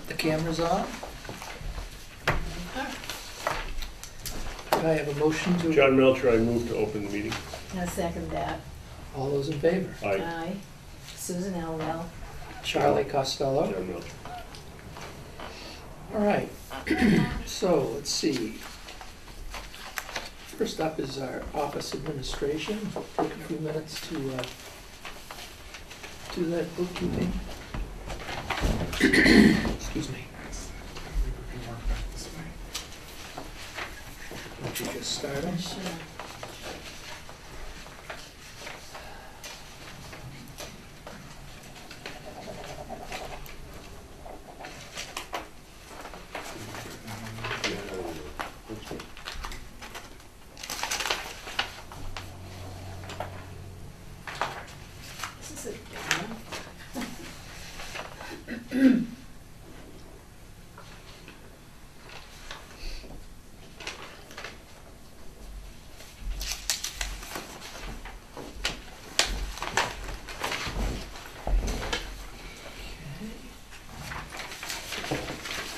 The camera's on. Do I have a motion to? John Melcher, I move to open the meeting. I second that. All those in favor? Aye. Susan Elwell. Charlie Costello. John Melcher. All right. So let's see. First up is our office administration. Take a few minutes to do that bookkeeping. Excuse me. Why don't you just start them? Sure. This is a big one.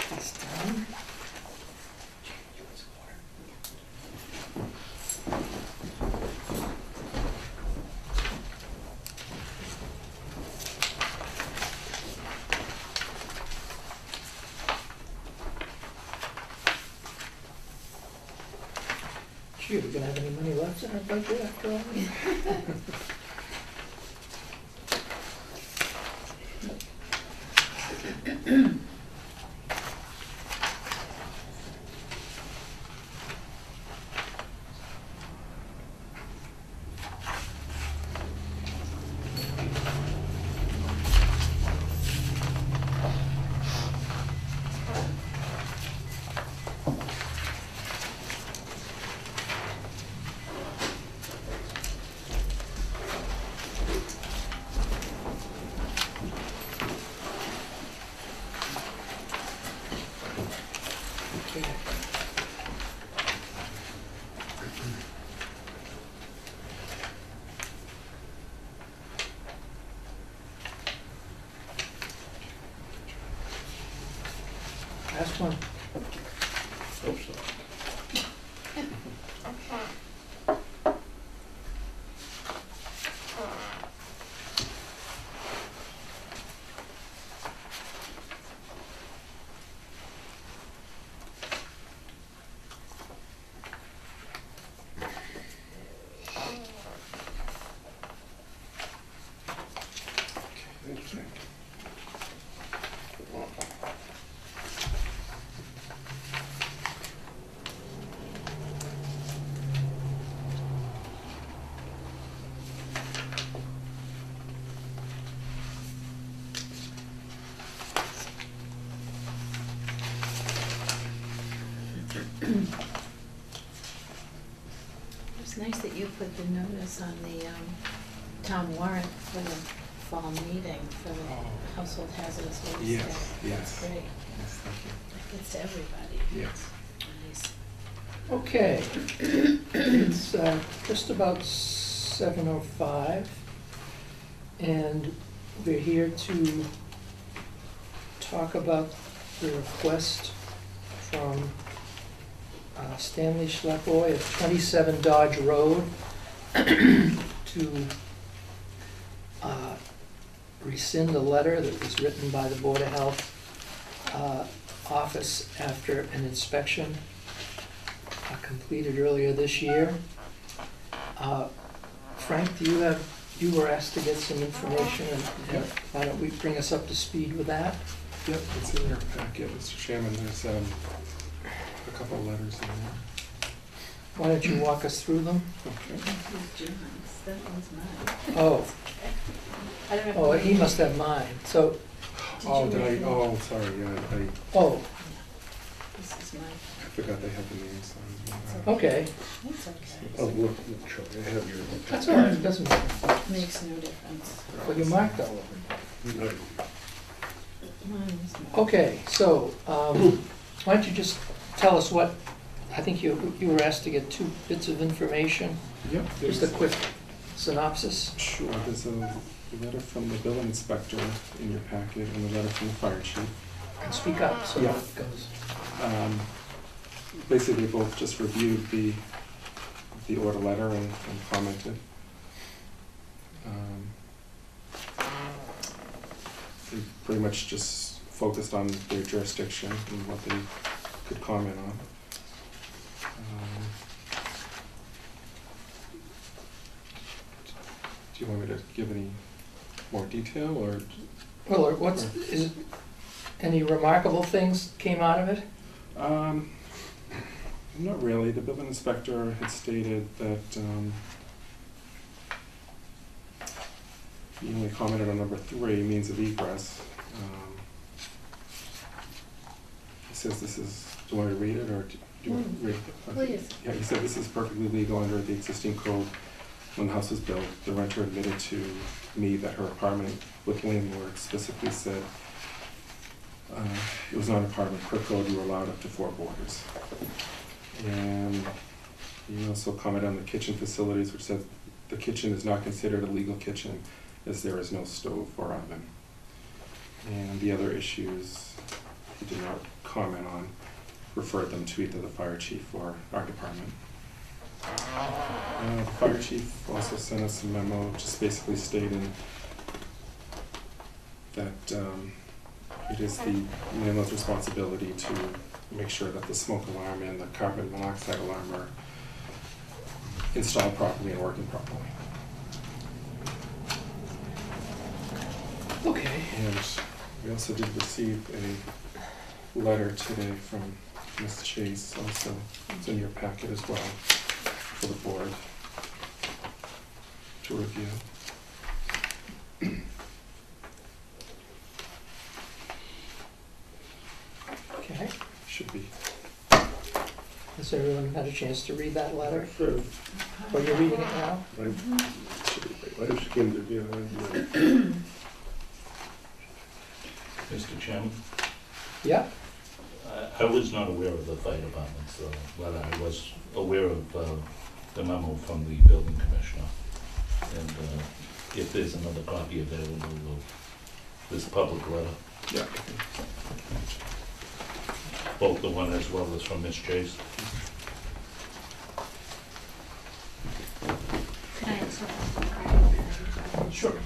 That's done. Gee, are we gonna have any money left in our budget after all? Okay. Last one. Hope so. It's nice that you put the notice on the town warrant for the fall meeting for the household hazardous waste. Yes, Day. yes. That's great. Yes, thank you. That gets to everybody. Yes. Nice. Okay, it's just about 7:05, and we're here to talk about the request from Stanley Schleppoy of 27 Dodge Road to rescind a letter that was written by the Board of Health office after an inspection completed earlier this year. Frank, you were asked to get some information, and Yep. why don't we bring us up to speed with that? Yep, it's in your packet, Mr. Chairman. There's a couple of letters in there. Why don't you walk us through them? Okay. That was John's. That one's mine. Oh, I don't know. oh, if he must have mine, so, Oh, you did make I? one? Oh, sorry. Yeah, oh, This is mine. I forgot they have the names on. okay, It's okay. Oh, look, Charlie, I have your. that's all right, it doesn't matter. Makes no difference. But you marked all of them. No, Mine is mine. Okay, so, why don't you just tell us what, I think you were asked to get 2 bits of information, Yep. just a quick synopsis. Sure. There's a letter from the building inspector in your packet and a letter from the fire chief. And speak up so Yeah. it goes. Basically, both just reviewed the order letter and commented. They pretty much just focused on their jurisdiction and what they could comment on. Do you want me to give any more detail, or? Well, is it, any remarkable things came out of it? Not really. The building inspector had stated that he only commented on number 3, means of egress. He says this is, do you want me to read it, or do you want to read it? Please. Yeah, he said this is perfectly legal under the existing code. When the house was built, the renter admitted to me that her apartment with landlord specifically said it was not an apartment. Per code, you were allowed up to 4 boarders. And he also commented on the kitchen facilities, which said the kitchen is not considered a legal kitchen as there is no stove or oven. And the other issues he did not comment on, referred them to either the fire chief or our department. The fire chief also sent us a memo just basically stating that it is the landlord's responsibility to make sure that the smoke alarm and the carbon monoxide alarm are installed properly and working properly. Okay. And we also did receive a letter today from Ms. Chase, also, it's in your packet as well, for the board to review. Okay. Should be. Has everyone had a chance to read that letter? Sure. Or you're reading it now? I skimmed it, yeah. Mr. Chairman, Yeah? I was not aware of the fire department's letter. I was aware of the memo from the building commissioner. And if there's another copy available of this public letter, Yeah. both the one as well as from Ms. Chase. Can I ask something? Sure.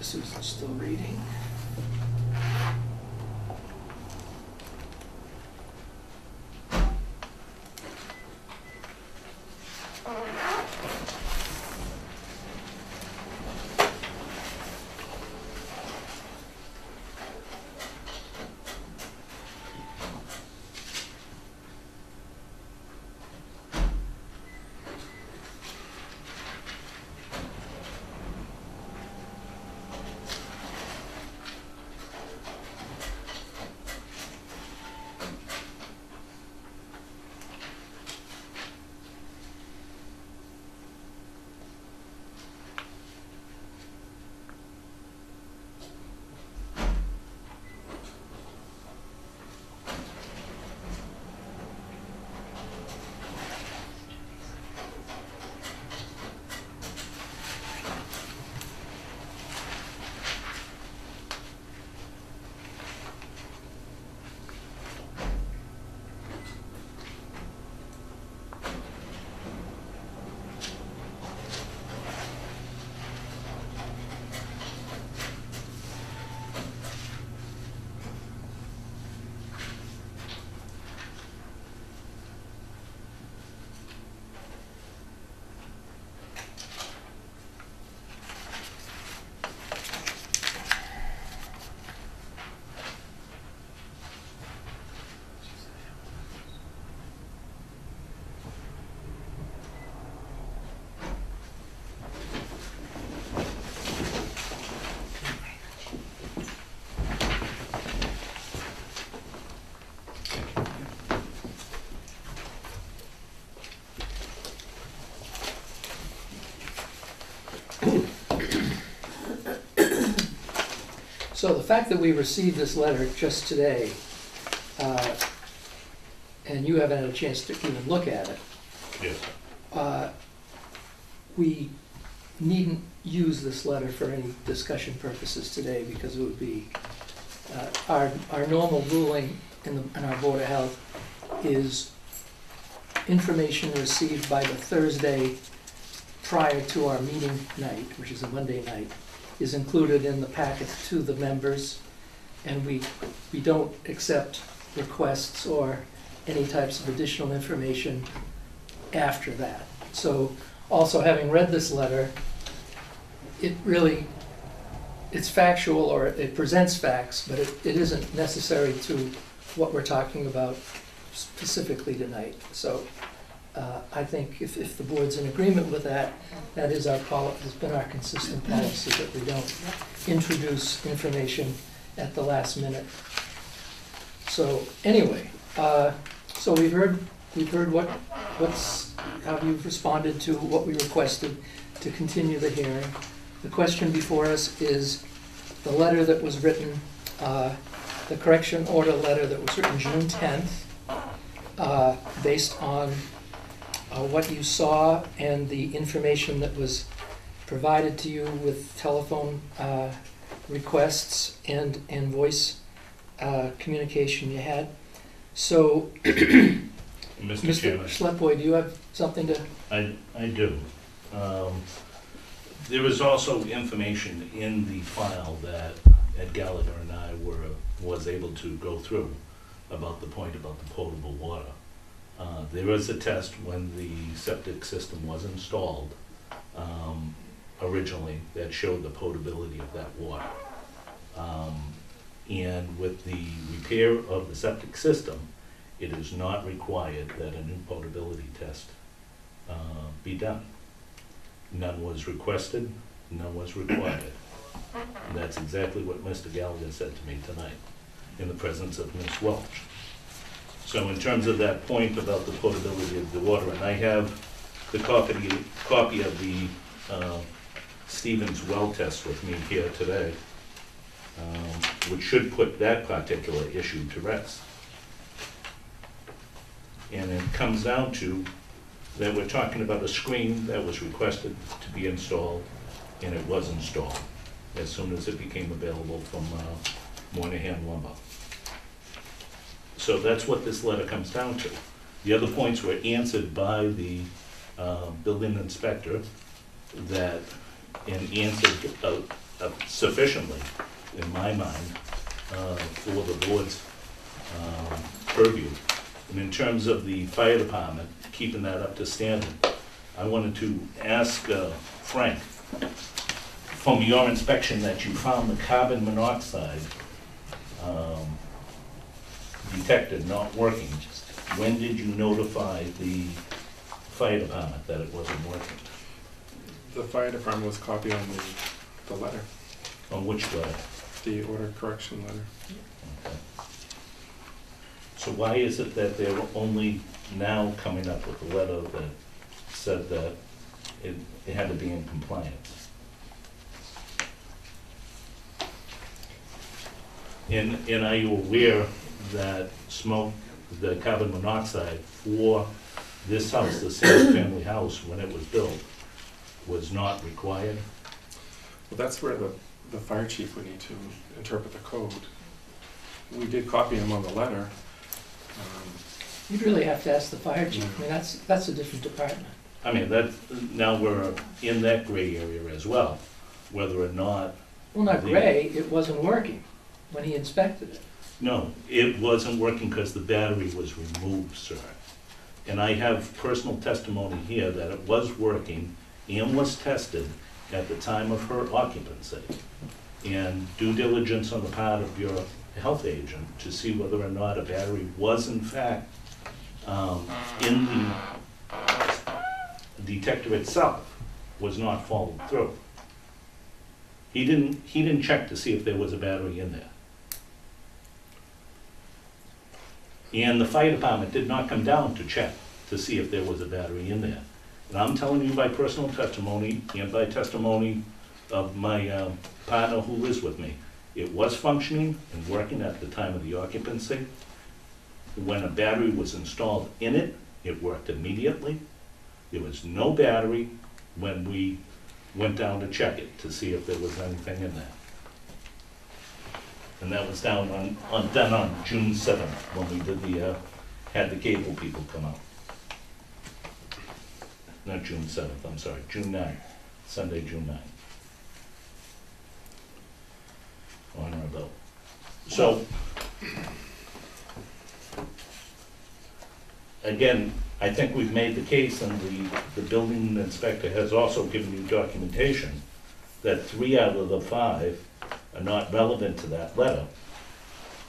Susan's still reading. So the fact that we received this letter just today, and you haven't had a chance to even look at it, Yes. we needn't use this letter for any discussion purposes today, because it would be, our normal ruling in our Board of Health is information received by the Thursday prior to our meeting night, which is a Monday night, is included in the packet to the members, and we don't accept requests or any types of additional information after that. So, also having read this letter, it's factual, or it presents facts, but it isn't necessary to what we're talking about specifically tonight. So I think if the board's in agreement with that, that is has been our consistent policy, that we don't introduce information at the last minute. So anyway, so we've heard how you've responded to what we requested to continue the hearing. The question before us is the letter that was written, the correction order letter that was written June 10th, based on what you saw and the information that was provided to you with telephone requests and voice communication you had. So, Mr. Chairman. Schleppboy, do you have something to? I do. There was also information in the file that Ed Gallagher and I was able to go through about the point about the potable water. There was a test when the septic system was installed originally that showed the potability of that water. And with the repair of the septic system, it is not required that a new potability test be done. None was requested, none was required. And that's exactly what Mr. Gallagher said to me tonight in the presence of Ms. Welch. So in terms of that point about the potability of the water, and I have the copy of the Stevens well test with me here today, which should put that particular issue to rest. And it comes down to that we're talking about a screen that was requested to be installed, and it was installed as soon as it became available from Moynihan Lumber. So that's what this letter comes down to. The other points were answered by the building inspector and answered sufficiently, in my mind, for the board's purview. And in terms of the fire department, keeping that up to standard, I wanted to ask Frank, from your inspection that you found the carbon monoxide detector not working, when did you notify the fire department that it wasn't working? The fire department was copied on the letter, On which letter? the order correction letter. Okay. So why is it that they're only now coming up with a letter that said that it had to be in compliance? And are you aware that smoke, the carbon monoxide for this house, the single-family house, when it was built, was not required? Well, that's where the fire chief would need to interpret the code. We did copy him on the letter. You'd really have to ask the fire chief. I mean, that's a different department. I mean, now we're in that gray area as well, whether or not. Well, not gray, it wasn't working when he inspected it. No, it wasn't working because the battery was removed, sir. And I have personal testimony here that it was working and was tested at the time of her occupancy. And due diligence on the part of your health agent to see whether or not a battery was in fact in the detector itself was not followed through. He didn't check to see if there was a battery in there. And the fire department did not come down to check to see if there was a battery in there. And I'm telling you by personal testimony and by testimony of my partner who lives with me, It was functioning and working at the time of the occupancy. When a battery was installed in it, it worked immediately. There was no battery when we went down to check it to see if there was anything in there. And that was done on June 7th, when we did had the cable people come out. Not June 7th, I'm sorry, June 9th, Sunday, June 9th. On or about. So, again, I think we've made the case, and the building inspector has also given you documentation that 3 out of the 5 are not relevant to that letter.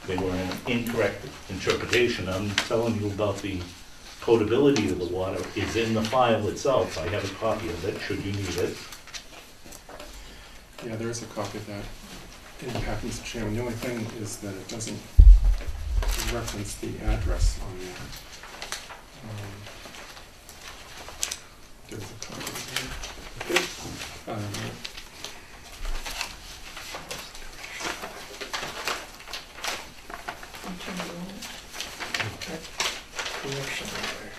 They were an incorrect interpretation. I'm telling you about the potability of the water is in the file itself. I have a copy of it, should you need it. Yeah, there is a copy of that in the packet, Mr. Chairman. The only thing is that it doesn't reference the address on there. There's a copy of that. Correction letter.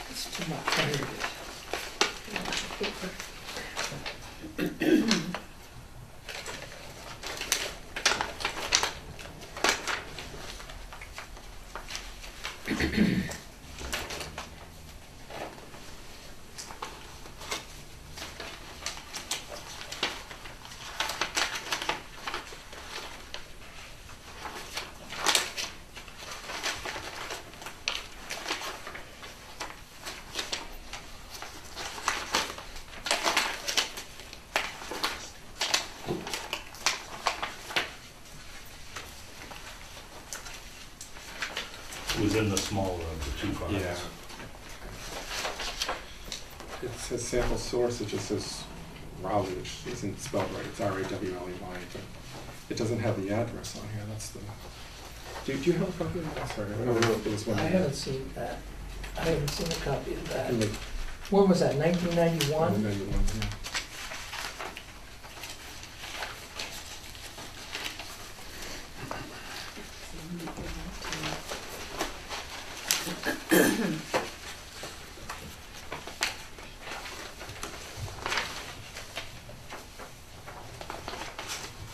It's too much, I read it. It was in the smaller of the 2 files. Yeah. It says sample source, it just says Raleigh, which isn't spelled right. It's R-A-W-L-E-Y, but it doesn't have the address on here. That's the. Do you have a copy of that? Sorry, I don't know if there was one. I haven't seen that. I haven't seen a copy of I that. can make When was that, 1991? 191, yeah.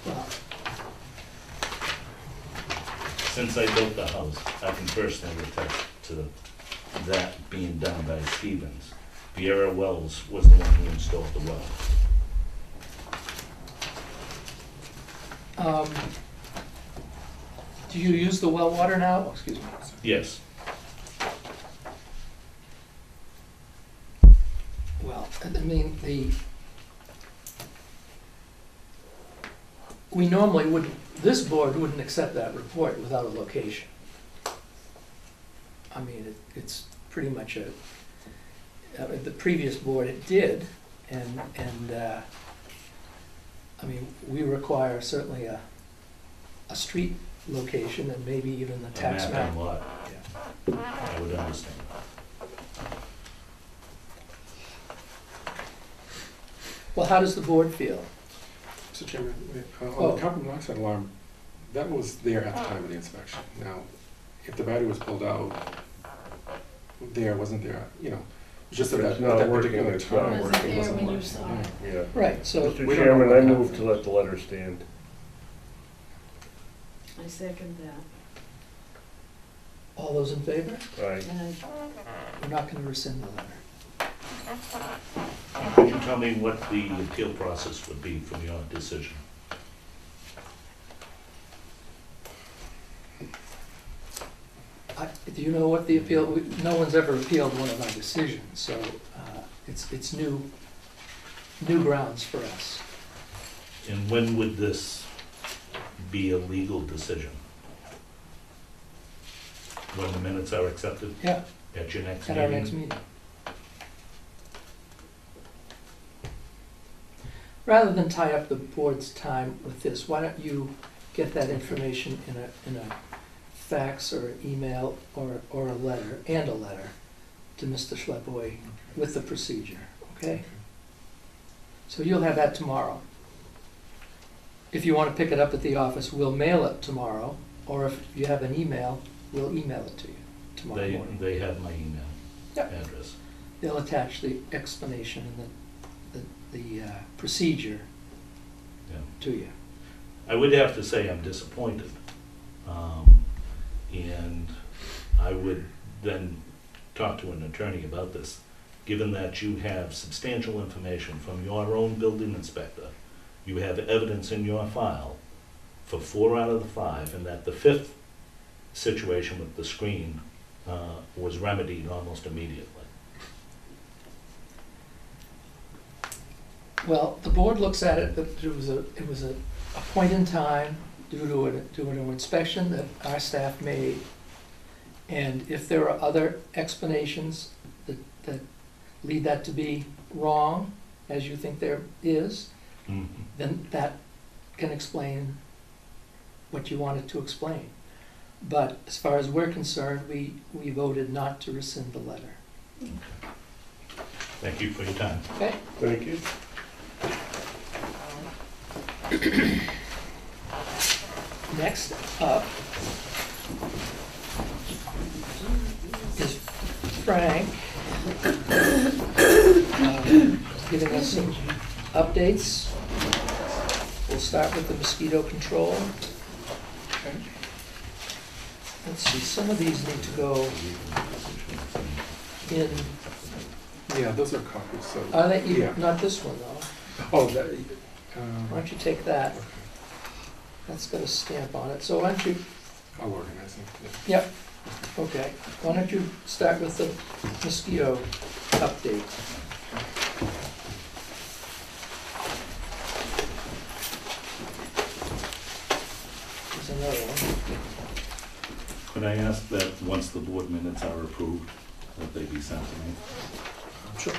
Well, Since I built the house, I can personally attest to that being done by Stevens. Vieira Wells was the one who installed the well. do you use the well water now? Oh, excuse me. Yes, Well, I mean, we normally wouldn't, this board wouldn't accept that report without a location. I mean, it's pretty much the previous board it did, and I mean, we require certainly a street location and maybe even the a tax map map. and lot, Yeah. I would understand. Well, how does the board feel? Mr. Chairman, on Oh. the carbon monoxide alarm, that was there at the time of the inspection. Now, if the battery was pulled out, wasn't there, you know, just at It's that, not at that working, particular it's time. not Wasn't working. there wasn't when you working, saw yeah. it. Yeah. Right, so, Mr. we don't know Chairman, what I happened. move to let the letter stand. I second that. all those in favor? Aye. And We're not gonna rescind the letter. Could you tell me what the appeal process would be from your decision? Do you know what the appeal, no one's ever appealed one of our decisions, so it's new grounds for us. And when would this be a legal decision? When the minutes are accepted Yeah, at your next at meeting? our next meeting. Rather than tie up the board's time with this, why don't you get that information in a fax or email or a letter, to Mr. Schleppway with the procedure, okay? So you'll have that tomorrow. if you want to pick it up at the office, we'll mail it tomorrow, or if you have an email, we'll email it to you tomorrow morning. They have my email Yep. address. They'll attach the explanation and the procedure Yeah. to you. I would have to say I'm disappointed. And I would then talk to an attorney about this, given that you have substantial information from your own building inspector. You have evidence in your file for 4 out of the 5, and that the 5th situation with the screen was remedied almost immediately. Well, the board looks at it, that it was a point in time due to an inspection that our staff made. And if there are other explanations that lead that to be wrong, as you think there is, then that can explain what you wanted to explain. But as far as we're concerned, we voted not to rescind the letter. Thank you for your time. Okay? Thank you. Next up is Frank, giving us some updates. We'll start with the mosquito control. Let's see, some of these need to go in, Yeah, those are copies, so. are they, Yeah. not this one though. Oh, that, Why don't you take that? okay. That's got a stamp on it, so why don't you, I'll organize them. yep, okay. Why don't you start with the mosquito update? There's another one. Could I ask that once the board minutes are approved, that they be sent to me? Sure.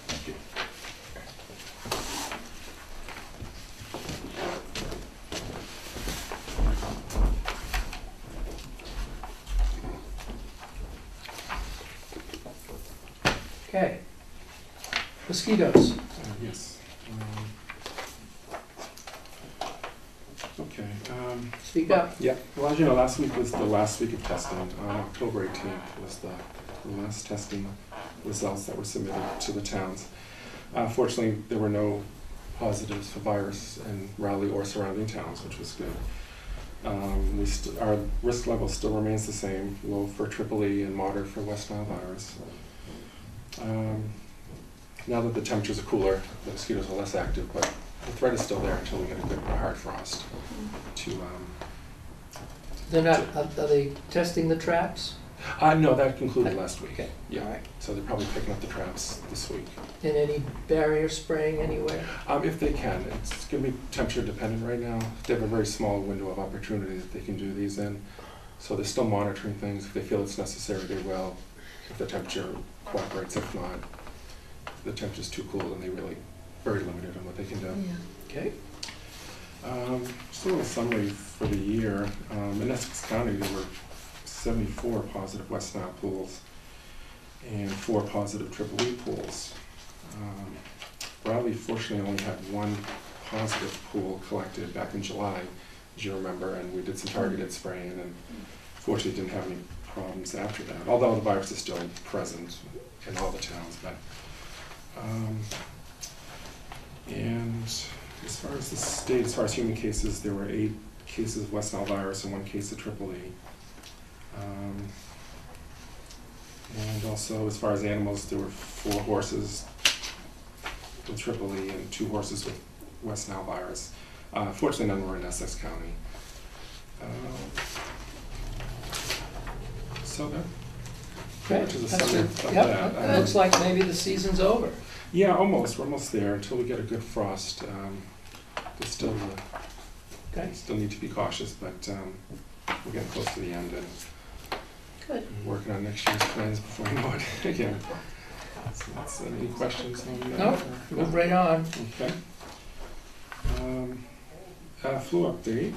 Thank you. Okay. Mosquitoes. Yes. Okay. Speak up. Yeah, well, as you know, last week was the last week of testing. October 18th was the last testing results that were submitted to the towns. Fortunately, there were no positives for virus in Raleigh or surrounding towns, which was good. Our risk level still remains the same, low for Triple E and moderate for West Nile virus. Now that the temperatures are cooler, the mosquitoes are less active, but the threat is still there until we get a good hard frost. They're not, are they testing the traps? No, that concluded last week. Okay, Yeah, all right. so they're probably picking up the traps this week. And any barrier spraying anywhere? If they can. It's going to be temperature dependent right now. They have a very small window of opportunity that they can do these in. So they're still monitoring things. If they feel it's necessary, they will. If the temperature cooperates, if not, if the temperature's too cool, then they really very limited on what they can do. Yeah. Okay. Just a little summary for the year. In Essex County, there were 74 positive West Nile pools and 4 positive Triple E pools. Raleigh fortunately only had 1 positive pool collected back in July, as you remember, and we did some targeted spraying and fortunately didn't have any problems after that, although the virus is still present in all the towns. But and as far as the state, as far as human cases, there were 8 cases of West Nile virus and 1 case of Triple E. And also, as far as animals, there were 4 horses with Triple E and 2 horses with West Nile virus. Fortunately, none were in Essex County. So that Okay, which is a that's summary good. of Yep, that. it looks like maybe the season's over. Yeah, almost. We're almost there until we get a good frost. There's still Okay, still need to be cautious, but we're getting close to the end and Good. working on next year's plans before we know it again. So that's, any questions on that? no, move right on. Okay. Flu update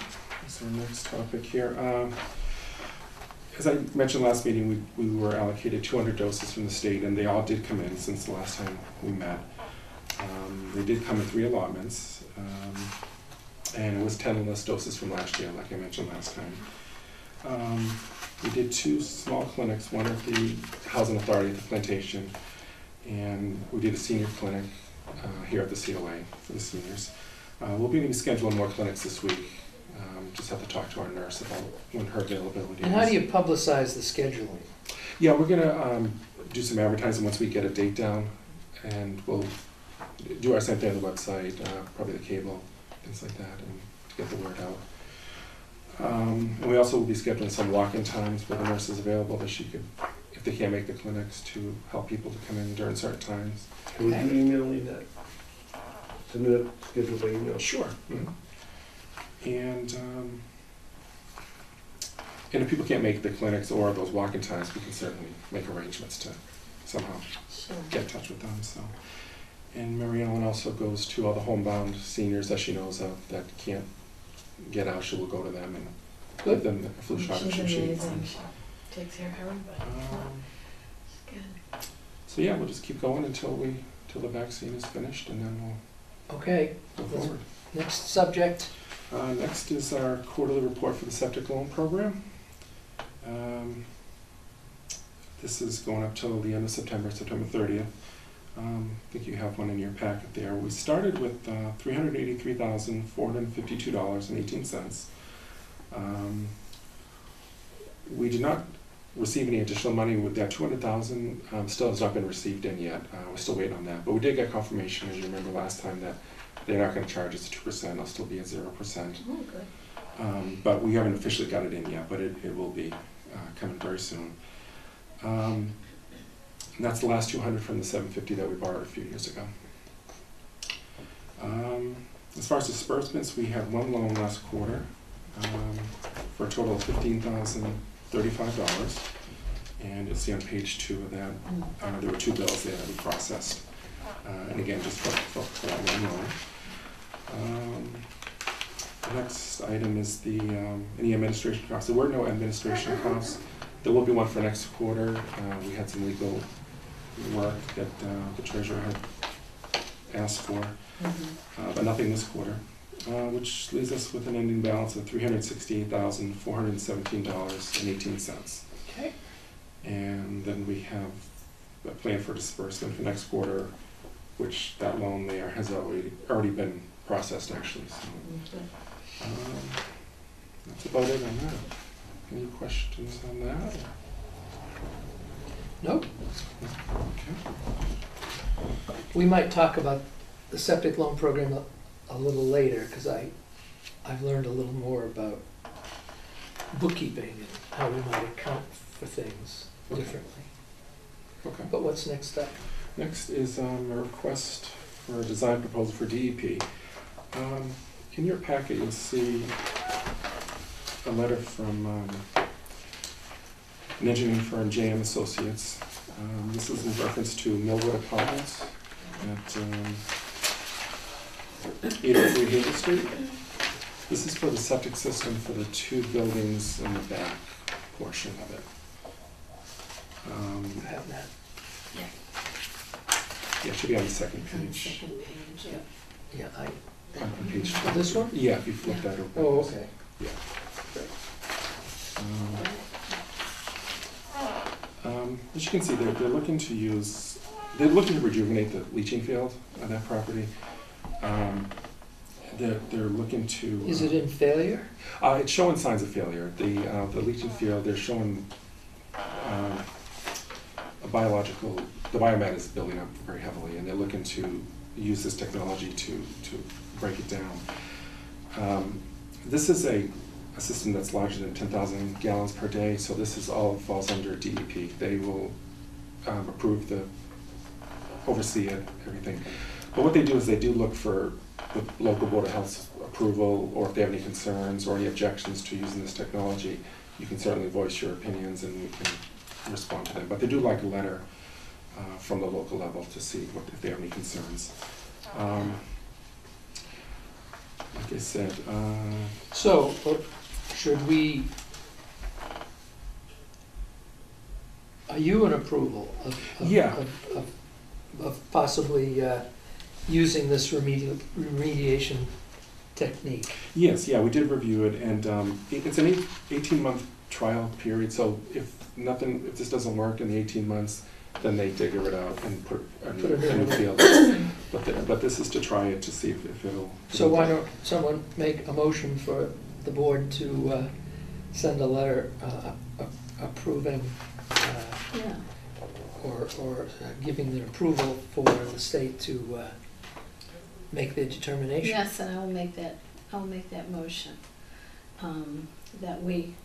is our next topic here. As I mentioned last meeting, we were allocated 200 doses from the state, and they all did come in since the last time we met. They did come in 3 allotments. and it was 10 less doses from last year, like I mentioned last time. We did 2 small clinics, one at the Housing Authority at the Plantation, and we did a senior clinic here at the COA for the seniors. We'll be scheduling more clinics this week. Just have to talk to our nurse about when her availability is. And how do you publicize the scheduling? Yeah, we're gonna do some advertising once we get a date down, and we'll do our same thing on the website, probably the cable, things like that, and to get the word out. And we also will be scheduling some walk-in times where the nurse is available that she could, if they can't make the clinics, to help people to come in during certain times. Would you email me that? Send me that schedule by email. Sure. And if people can't make the clinics or those walk-in times, we can certainly make arrangements to somehow Sure. get in touch with them. So, and Mary Ellen also goes to all the homebound seniors that she knows of that can't get out. She will go to them and give them the flu shot if She's she amazing. She takes care of everybody. She's good. So yeah, we'll just keep going until the vaccine is finished, and then Okay, we'll go forward. next subject. Next is our quarterly report for the septic loan program. This is going up till the end of September, September 30th. I think you have one in your packet there. We started with $383,452.18. We did not receive any additional money with that. $200,000 still has not been received in yet. We're still waiting on that. But we did get confirmation, as you remember last time, that they're not going to charge us 2%. It'll still be at 0%. Oh, good. But we haven't officially got it in yet, but it will be coming very soon. And that's the last 200 from the 750 that we borrowed a few years ago. As far as disbursements, we had one loan last quarter for a total of $15,035. And you'll see on page 2 of that, there were 2 bills there that we processed. And again, just for that one loan. The next item is the any administration costs. There were no administration costs. There will be one for next quarter. We had some legal work that the treasurer had asked for, but nothing this quarter, which leaves us with an ending balance of $368,417.18. Okay. And then we have a plan for disbursement for next quarter, which that loan there has already been processed actually. So that's about it on that. Any questions on that? Nope. Okay. We might talk about the septic loan program a little later, because I've learned a little more about bookkeeping and how we might account for things differently. Okay. But what's next up? Next is a request for a design proposal for DEP. In your packet, you'll see a letter from an engineering firm, JM Associates. This is in reference to Millwood Apartments at 803 Hazel Street. This is for the septic system for the 2 buildings in the back portion of it. You have that? Yeah. Yeah, it should be on the second On the page. second page, yeah. Yeah, On page 2. this one? Yeah, if you flip Yeah. that open. Oh, okay. Yeah. As you can see, they're looking to rejuvenate the leaching field on that property. They're looking to. Is it in failure? It's showing signs of failure. The leaching field, they're showing the biomass is building up very heavily, and they're looking to use this technology to break it down. This is a system that's larger than 10,000 gallons per day, so this is all falls under DEP. They will oversee it, everything. But what they do is they do look for the local Board of Health's approval, or if they have any concerns or any objections to using this technology, you can certainly voice your opinions and we can respond to them. But they do like a letter from the local level to see if they have any concerns. Like I said, So, should we, are you in approval Yeah. of possibly using this remediation technique. Yes, yeah, we did review it, and it's an 18-month trial period, so if this doesn't work in the 18 months, then they figure it out and put a Put a new new one. field. But this is to try it to see if it'll. So why don't someone make a motion for the board to send a letter approving Yeah. or giving the approval for the state to make their determination? Yes, and I'll make that motion, that we,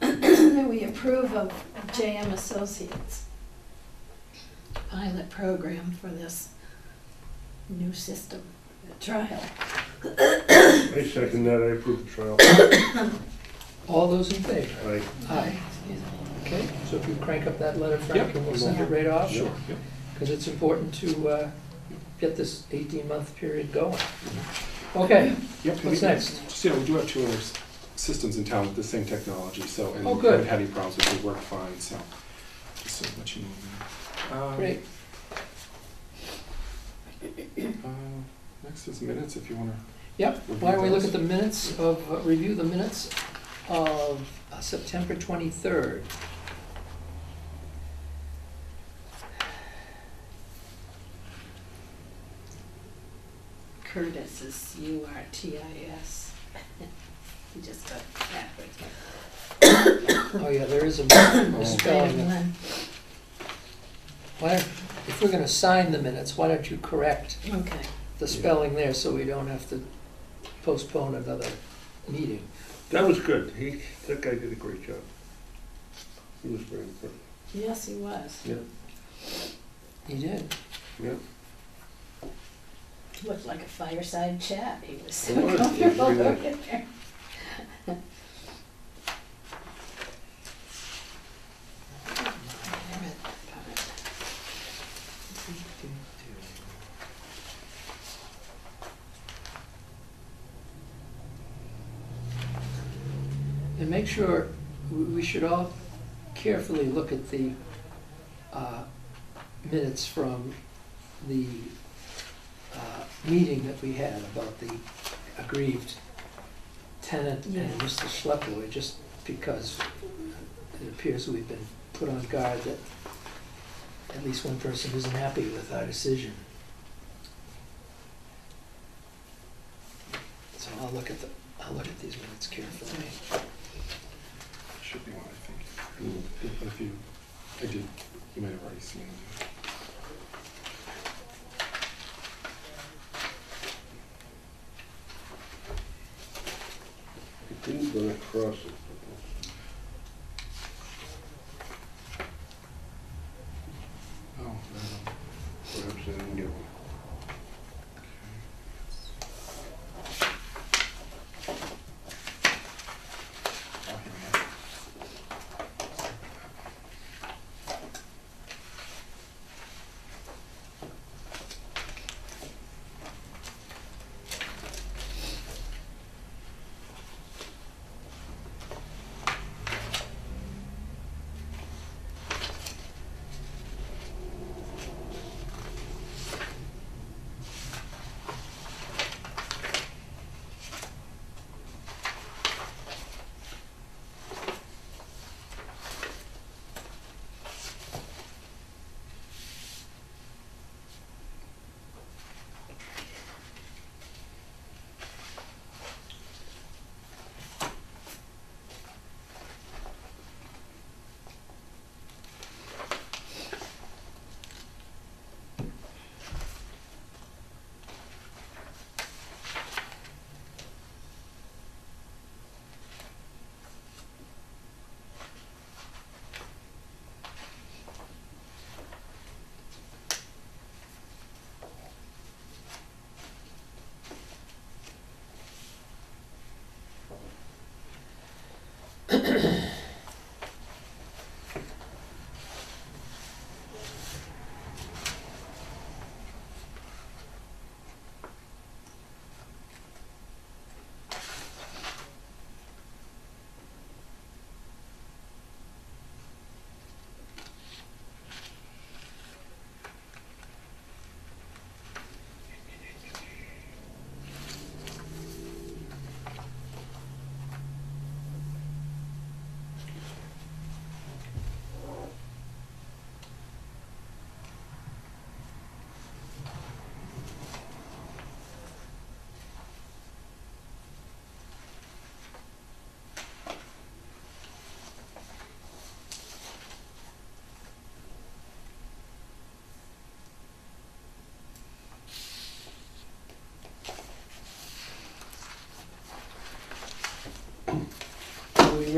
that we approve of JM Associates pilot program for this new system trial. I second that, I approve the trial. All those in favor? Aye. Aye. Excuse me. Okay, so if you crank up that letter, Frank, Yep. and we'll send it right off? Sure, yeah. Because it's important to get this 18-month period going. Okay, Yep. what's next? Just, you know, we do have 2 other systems in town with the same technology, so, and Oh, we good. haven't had any problems with it, they work fine, so, just to let you know that. Great. Next is minutes, if you wanna. Yep, why don't we look at the minutes of, review the minutes of September 23rd. Curtis is Urtis. He just got backwards. Oh, yeah, there is a Right, misspelling. Glenn. Why don't, if we're gonna sign the minutes, why don't you correct Okay. the spelling there so we don't have to postpone another meeting? That was good. That guy did a great job. He was very good. Yes, he was. Yeah. He did. Yeah. Looked like a fireside chat. He was so It was. It was comfortable very nice. over there. And make sure, we should all carefully look at the minutes from the meeting that we had about the aggrieved tenant and Yeah. Mr. Schlepper, just because it appears we've been put on guard that at least one person isn't happy with our decision. So I'll look at these minutes carefully. Should be one, I think. If you, I did, you might have already seen it. He didn't run across it. Oh, no. Perhaps I didn't get one. Oh, here we have it.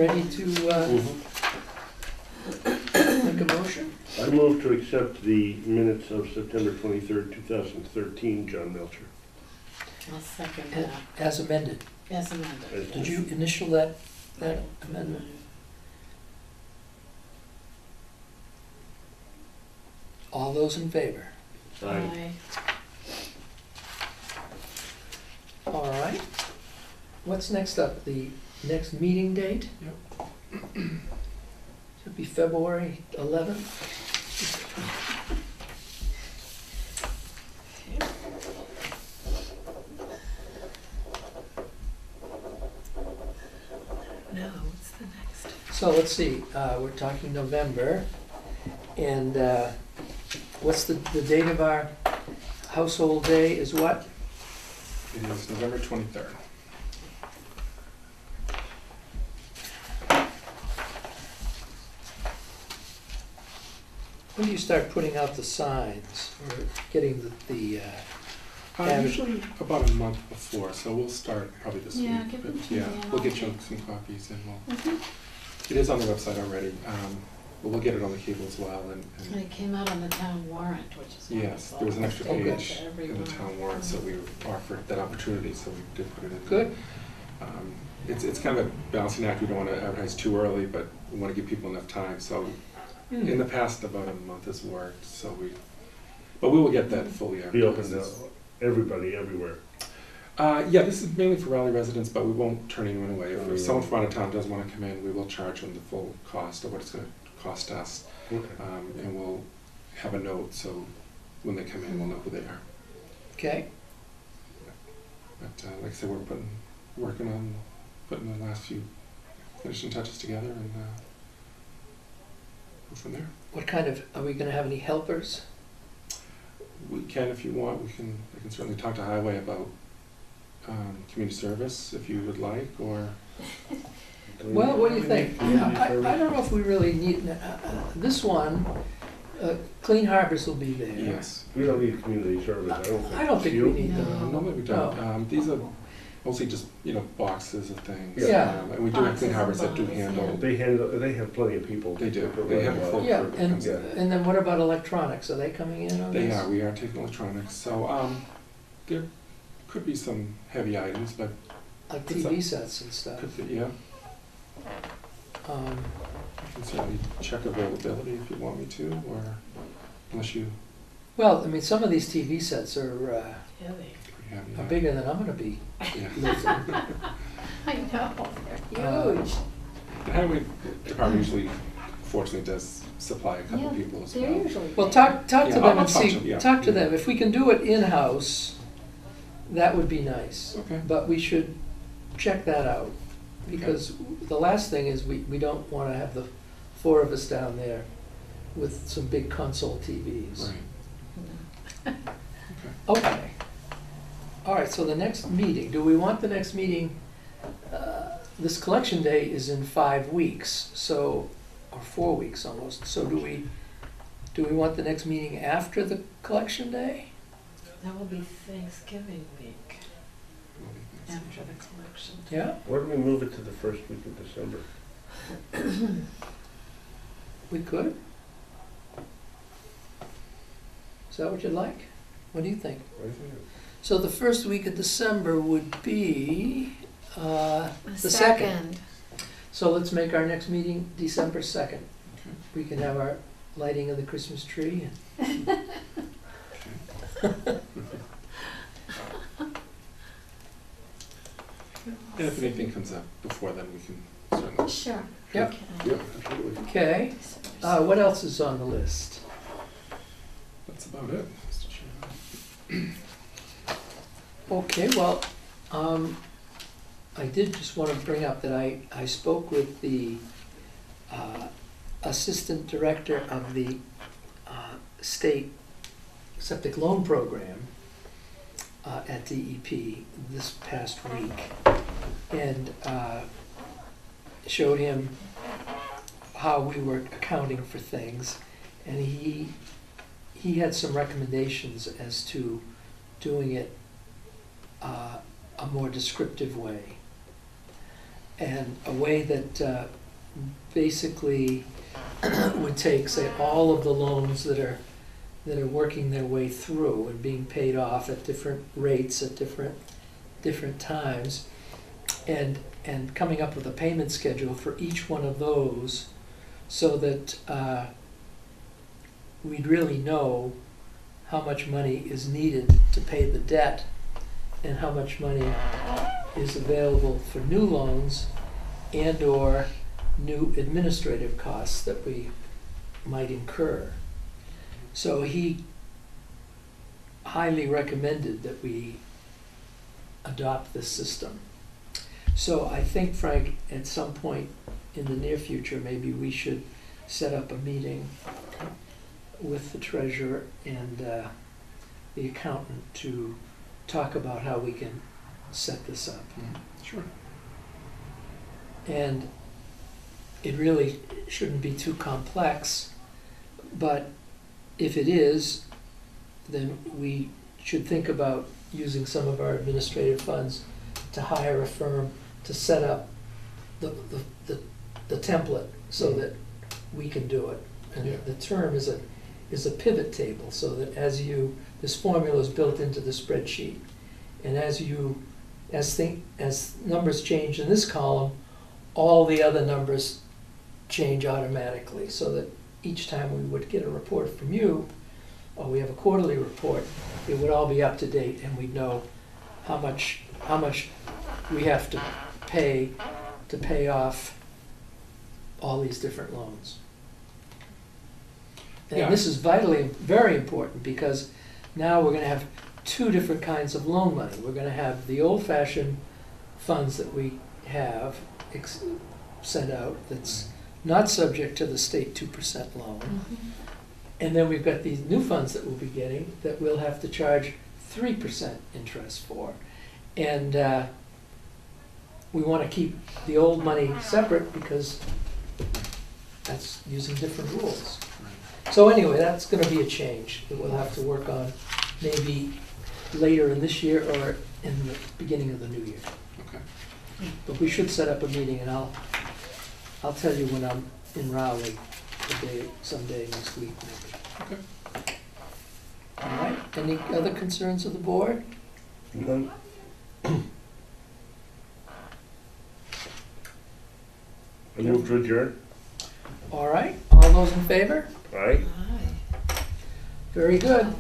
ready to make a motion? I move to accept the minutes of September 23rd, 2013, John Melcher. I'll second A- that, As amended. as amended. Did you initial that amendment? All those in favor? Aye. All right. What's next up? The next meeting date? Yep. Should be February 11th. No, what's the next? So let's see, we're talking November, and what's the date of our household day is what? It is November 23rd. When do you start putting out the signs, or getting the Yeah. Usually about a month before, so we'll start probably this week. Yeah, give but them to yeah, me and we'll I'll get you take- some copies and we'll, Mhm. it is on the website already, but we'll get it on the cable as well And and it came out on the town warrant, which is wonderful. yes, there was an extra Okay. page To in everyone. the town warrant, so we offered that opportunity, so we did put it in. Good. It's kind of a balancing act, we don't wanna advertise too early, but we wanna give people enough time, so in the past, about a month has worked, so but we will get that fully Be open advertised. to everybody, everywhere. Yeah, this is mainly for Raleigh residents, but we won't turn anyone away. If someone from out of town does want to come in, we will charge them the full cost of what it's going to cost us. Okay. And we'll have a note, so when they come in, we'll know who they are. Okay, But like I said, we're working on putting the last few finishing touches together and go from there. what kind of, are we gonna have any helpers? We can, if you want, I can certainly talk to Highway about community service, if you would like, or... Well, what do you think? Community I service? don't know if we really need, this one, Clean Harbors will be there. Yes. We don't need community service, I don't think. I don't think Do we you? need No. that. Normally we don't. These are mostly just, boxes of things. Yeah. And we do have Clean Boxes Harbors and that do bottles, handle, They have plenty of people. They do. to They have a run full well. Yeah, crew that and, comes in. and then what about electronics? Are they coming in on They this? are, we are taking electronics, so, there could be some heavy items, but Like It's TV sets and stuff. could be, yeah. Um, I can certainly check availability if you want me to, or unless you Well, I mean, some of these TV sets are Heavy. have are bigger than I'm gonna be. Yeah. I know, they're Uh, huge. The Highway Department usually, fortunately, does supply a couple Yeah, people as they're well. usually. Well, talk to Yeah, them I'll and talk to see, them, yeah. talk to them. If we can do it in-house, that would be nice. Okay. But we should check that out, because the last thing is we don't wanna have the four of us down there with some big console TVs. Right. No. Okay. All right, so the next meeting, do we want the next meeting, this collection day is in 5 weeks, so, or 4 weeks almost, so do we want the next meeting after the collection day? That will be Thanksgiving week after the collection. Yeah, Why don't we move it to the first week of December? we could. Is that what you'd like? What do you think? What do you think? So the first week of December would be, the second. So let's make our next meeting December 2nd. Okay. We can have our lighting of the Christmas tree. And And if anything comes up before then, we can certainly. Sure. Yep. Okay. Yeah, absolutely. Okay, what else is on the list? That's about it, Mr. Chairman. Okay, well, I did just want to bring up that I spoke with the Assistant Director of the State Septic Loan Program at DEP this past week, and showed him how we were accounting for things, and he had some recommendations as to doing it a more descriptive way. and a way that basically would take, say, all of the loans that are working their way through and being paid off at different rates at different times, and coming up with a payment schedule for each one of those, so that we'd really know how much money is needed to pay the debt and how much money is available for new loans and/or new administrative costs that we might incur. So he highly recommended that we adopt this system. So I think, Frank, at some point in the near future, maybe we should set up a meeting with the treasurer and the accountant to talk about how we can set this up. Sure. And it really shouldn't be too complex, but if it is, then we should think about using some of our administrative funds to hire a firm to set up the template so that we can do it. And Yeah. the term is a pivot table, so that this formula is built into the spreadsheet. And as numbers change in this column, all the other numbers change automatically, so that each time we would get a report from you, or we have a quarterly report, it would all be up to date, and we'd know how much we have to pay off all these different loans. Yeah. And this is very important, because now we're gonna have two different kinds of loan money. We're gonna have the old-fashioned funds that we have sent out that's not subject to the state 2% loan. And then we've got these new funds that we'll be getting that we'll have to charge 3% interest for. And we want to keep the old money separate because that's using different rules. So anyway, that's going to be a change that we'll have to work on maybe later in this year or in the beginning of the new year. Okay. But we should set up a meeting, and I'll tell you when I'm in Raleigh someday next week maybe. Okay. All right, any other concerns of the board? None. I move to adjourn. All right, all those in favor? Aye. Aye. Very good.